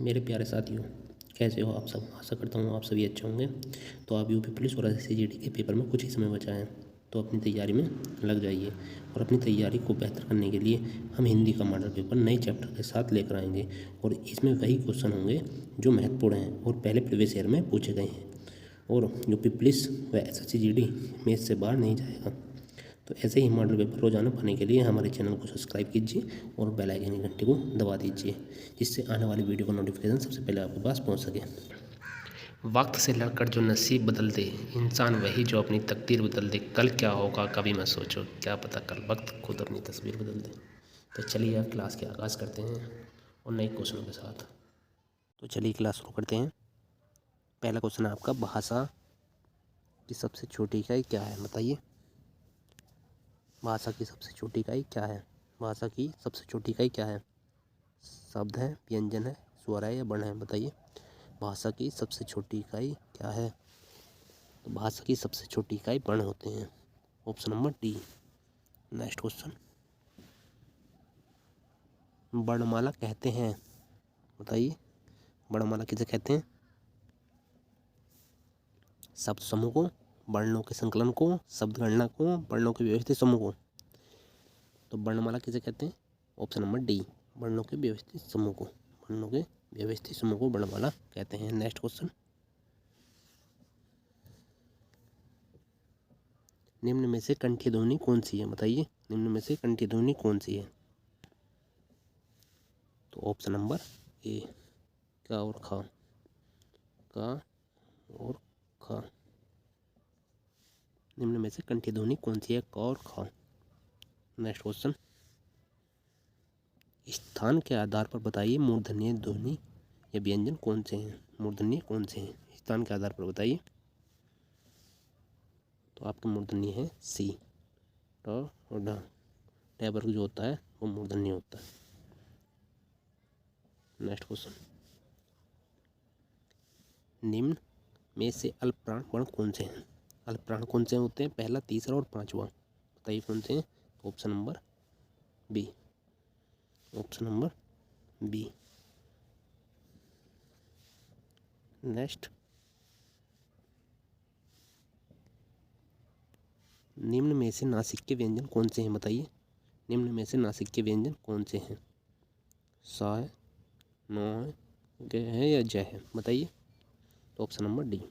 मेरे प्यारे साथियों, कैसे हो आप सब। आशा करता हूँ आप सभी अच्छे होंगे। तो आप यूपी पुलिस और SSC के पेपर में कुछ ही समय बचा है, तो अपनी तैयारी में लग जाइए। और अपनी तैयारी को बेहतर करने के लिए हम हिंदी का मॉडल पेपर नए चैप्टर के साथ लेकर आएंगे और इसमें वही क्वेश्चन होंगे जो महत्वपूर्ण हैं और पहले प्रीवियस ईयर में पूछे गए हैं। और यूपी पुलिस व SSC GD में इससे बाहर नहीं जाएगा। तो ऐसे ही मॉडल पेपर रोजाना पाने के लिए हमारे चैनल को सब्सक्राइब कीजिए और बेल आइकन की घंटी को दबा दीजिए, जिससे आने वाली वीडियो का नोटिफिकेशन सबसे पहले आपके पास पहुंच सके। वक्त से लड़कर जो नसीब बदल दे, इंसान वही जो अपनी तकदीर बदल दे। कल क्या होगा कभी मत सोचो, क्या पता कल वक्त खुद अपनी तस्वीर बदल दे। तो चलिए अब क्लास के आगाज़ करते हैं और नए क्वेश्चनों के साथ। तो चलिए क्लास शुरू करते हैं। पहला क्वेश्चन है आपका, भाषा की सबसे छोटी इकाई क्या है, बताइए। भाषा की सबसे छोटी इकाई क्या है? भाषा की सबसे छोटी इकाई क्या है? शब्द है, व्यंजन है, स्वर है या वर्ण है, बताइए। भाषा की सबसे छोटी इकाई क्या है? तो भाषा की सबसे छोटी इकाई वर्ण होते हैं। Option number D. Next question, वर्णमाला कहते हैं, बताइए। वर्णमाला किसे कहते हैं? शब्द समूह को, वर्णों के संकलन को, शब्द गणना को, वर्णों के व्यवस्थित समूह को। तो वर्णमाला किसे कहते हैं? ऑप्शन नंबर डी, वर्णों के व्यवस्थित समूह को। वर्णों के व्यवस्थित समूह को वर्णमाला कहते हैं। नेक्स्ट क्वेश्चन, निम्न में से कंठी ध्वनि कौन सी है, बताइए। निम्न में से कंठी ध्वनि कौन सी है? तो ऑप्शन नंबर ए, का और खा। का और खा। निम्न में से कंठी ध्वनि कौन सी है? का और खा। नेक्स्ट क्वेश्चन, स्थान के आधार पर बताइए मूर्धन्य ध्वनि या व्यंजन कौन से हैं। मूर्धन्य कौन से हैं? स्थान के आधार पर बताइए। तो आपका मूर्धन्य है सी, ट और ढ। ट वर्ग जो होता है वो मूर्धन्य होता है। नेक्स्ट क्वेश्चन, निम्न में से अल्प प्राण वर्ण कौन से हैं? अल्प प्राण कौन से होते हैं? पहला, तीसरा और पांचवा, बताइए कौन से हैं? Option number B. Option number B. Next, निम्न में से नासिक व्यंजन कौन से हैं, बताइए। निम्न में से नासिक व्यंजन कौन से हैं? सा है, न है, ग है या ज है, बताइए। तो ऑप्शन नंबर डी।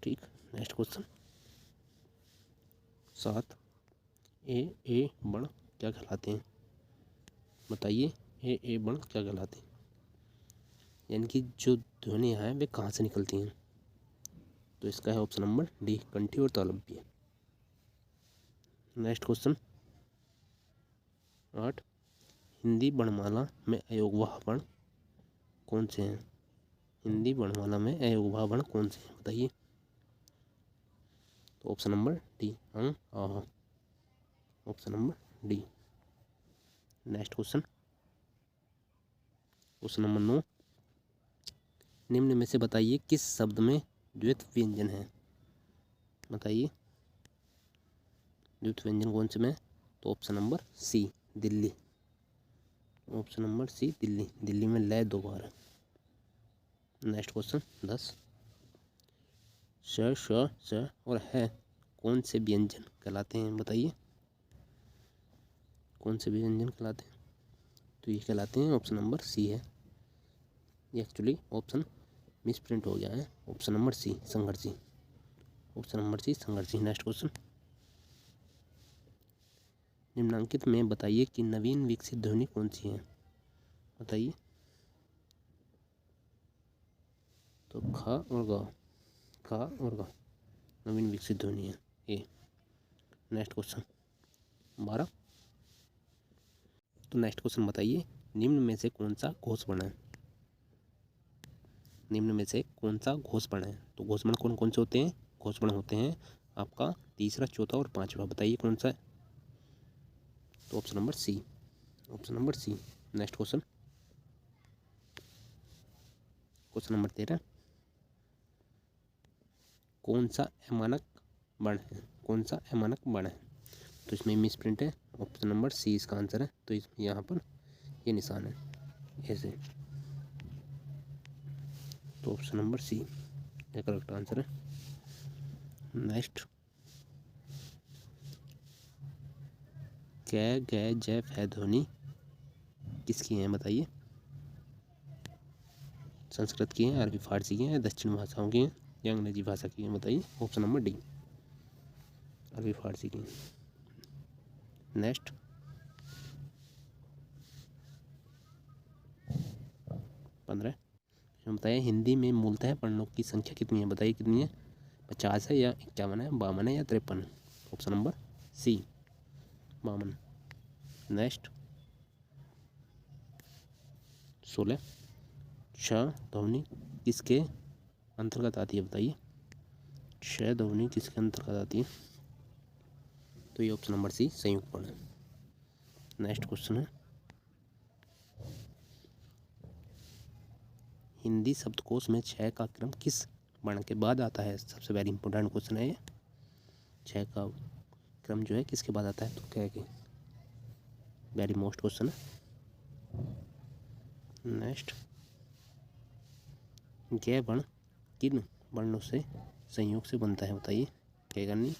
ठीक। नेक्स्ट क्वेश्चन, 7 ए वर्ण क्या कहलाते हैं, बताइए। ए वर्ण क्या कहलाते हैं? यानी कि जो ध्वनियाँ हैं वे कहाँ से निकलती हैं? तो इसका है ऑप्शन नंबर डी, कंठी और तालव्य। नेक्स्ट क्वेश्चन 8, हिंदी वर्णमाला में अयोगवाह वर्ण कौन से हैं? हिंदी वर्णमाला में अयोगवाह वर्ण कौन से हैं, बताइए। तो ऑप्शन नंबर डी, अंग आह। Option number D. Next question, question number 9, निम्न में से बताइए किस शब्द में द्वैत व्यंजन है, बताइए। द्वैत व्यंजन कौन से में? तो option number C, Delhi. Option number C, Delhi. Delhi में लय 2 बार है। नेक्स्ट क्वेश्चन 10, श, श, स और है कौन से व्यंजन कहलाते हैं, बताइए। कौन से व्यंजन कहलाते हैं? तो ये कहलाते हैं, ऑप्शन नंबर सी है। ये एक्चुअली ऑप्शन मिस प्रिंट हो गया है। ऑप्शन नंबर सी, संघर्षी। ऑप्शन नंबर सी, संघर्षी। नेक्स्ट क्वेश्चन, निम्नांकित में बताइए कि नवीन विकसित ध्वनि कौन सी है, बताइए। तो खा और गा। खा और गा नवीन विकसित ध्वनि है, ए। नेक्स्ट क्वेश्चन 12, तो नेक्स्ट क्वेश्चन बताइए, निम्न में से कौन सा घोष वर्ण है? निम्न में से कौन सा घोष वर्ण है? तो घोष वर्ण कौन कौन से होते हैं? घोष वर्ण होते हैं आपका तीसरा, चौथा और पांचवा, बताइए कौन सा है? तो option number C. Option number C. Next question, question number 13, कौन सा अमानक वर्ण है? कौन सा अमानक वर्ण है? तो इसमें मिस प्रिंट है। ऑप्शन नंबर सी इसका आंसर है। तो इस यहाँ पर ये निशान है ऐसे। तो ऑप्शन नंबर सी ये करेक्ट आंसर है। नेक्स्ट, कै गै जय फै ध्वनि किसकी हैं बताइए। संस्कृत की हैं, अरबी फारसी की हैं, दक्षिण भाषाओं की हैं या अंग्रेजी भाषा की हैं बताइए। ऑप्शन नंबर डी अरबी फारसी की हैं। नेक्स्ट, 15 बताइए हिंदी में मूलतः वर्णों की संख्या कितनी है बताइए। कितनी है? 50 है या 51 है, 52 है या 53? ऑप्शन नंबर सी 52। नेक्स्ट, 16 श ध्वनि किसके अंतर्गत आती है बताइए। श ध्वनि किसके अंतर्गत आती है? तो ये ऑप्शन नंबर सी संयुक्त वर्ण है। नेक्स्ट क्वेश्चन है, हिंदी शब्दकोश में छ का क्रम किस वर्ण के बाद आता है? सबसे वेरी इंपॉर्टेंट क्वेश्चन है ये। छ का क्रम जो है किसके बाद आता है? तो क्या है, वेरी मोस्ट क्वेश्चन है। नेक्स्ट, गे वर्ण किन वर्णों से संयोग से बनता है बताइए। क्या करनी,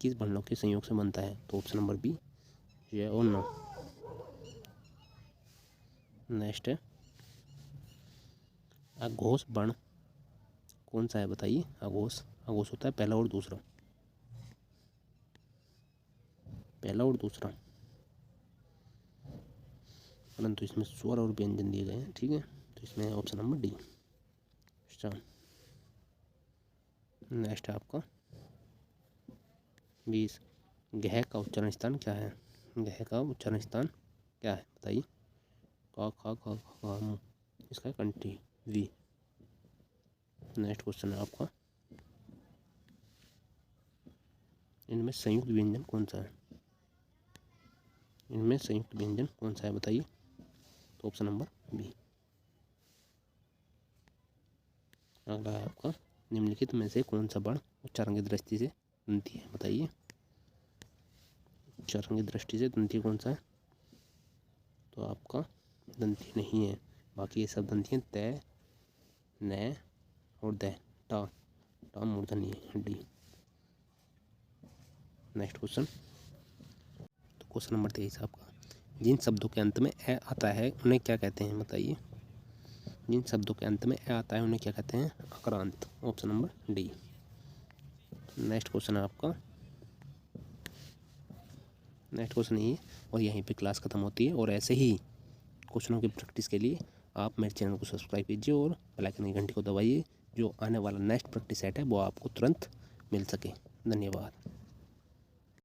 किस वर्णों के संयोग से बनता है? तो ऑप्शन नंबर बी ये और नो। नेक्स्ट है, अघोष वर्ण कौन सा है बताइए। अघोष होता है पहला और दूसरा, पहला और दूसरा, परंतु इसमें स्वर और व्यंजन दिए गए हैं। ठीक है, तो इसमें ऑप्शन नंबर डी। नेक्स्ट है आपका 20, गह का उच्चारण स्थान क्या है? गह का उच्चारण स्थान क्या है बताइए। का खा खा खा मु, इसका कंट्री वी। नेक्स्ट क्वेश्चन है आपका, इनमें संयुक्त व्यंजन कौन सा है? इनमें संयुक्त व्यंजन कौन सा है बताइए। तो ऑप्शन नंबर बी। अगला है आपका, निम्नलिखित में से कौन सा वर्ण उच्चारण की दृष्टि से दंती है बताइए। उच्चारण की दृष्टि से दंती कौन सा है? तो आपका दंती नहीं है, बाकी ये सब दंती हैं। तय, न और द, टा मूर्धनी है, डी। नेक्स्ट क्वेश्चन, तो क्वेश्चन नंबर 23 आपका, जिन शब्दों के अंत में ए आता है उन्हें क्या कहते हैं बताइए। जिन शब्दों के अंत में ए आता है उन्हें क्या कहते हैं? अक्रांत। Option number D. Next question है आपका, नेक्स्ट क्वेश्चन ये, और यहीं पे क्लास खत्म होती है। और ऐसे ही क्वेश्चनों की प्रैक्टिस के लिए आप मेरे चैनल को सब्सक्राइब कीजिए और बेल आइकन की घंटी को दबाइए, जो आने वाला नेक्स्ट प्रैक्टिस सेट है वो आपको तुरंत मिल सके। धन्यवाद।